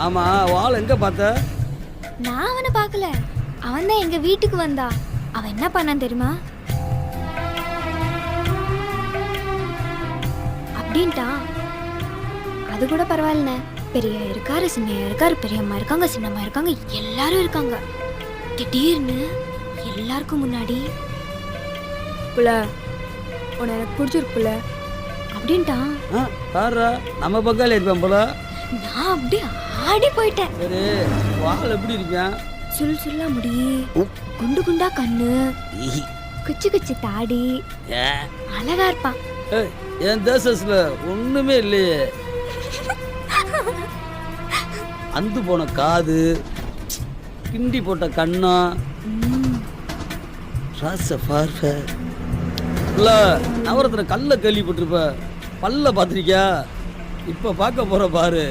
ஆமா வாள் எங்க பார்த்த? நான் அவனை பார்க்கல, அவன் தான் எங்க வீட்டுக்கு வந்தா. அவன் என்ன பண்ணான் தெரியுமா? அப்படின்ட்டான். அது கூட பரவாயில்லண்ணே, பெரிய இருக்காரு, சின்ன இருக்காரு, பெரியம்மா இருக்காங்க, சின்னம்மா இருக்காங்க, எல்லாரும் இருக்காங்க. திடீர்னு எல்லாருக்கும் முன்னாடி புள்ள உன்னை எனக்கு பிடிச்சிருக்குல்ல அப்படின்ட்டான். பாரு நம்ம பக்கால இருப்பேன் போல. நான் அப்படியே ஆடி போயிட்டேன். சரி வாள் எப்படி இருப்பேன்? சுல் சுல்லா முடி, குண்டு குண்டா கண்ணு, குச்சி குச்சி தாடி, அழகா இருப்பான். என் தேசத்துல ஒண்ணுமே இல்லையே. அந்து போன காது, கிண்டி போட்ட கண்ணா, ராச பார்வை. இல்ல நவரத்துல கல்ல கேள்விப்பட்டிருப்ப, பல்ல பாத்திருக்கியா? இப்ப பார்க்க போற பாரு.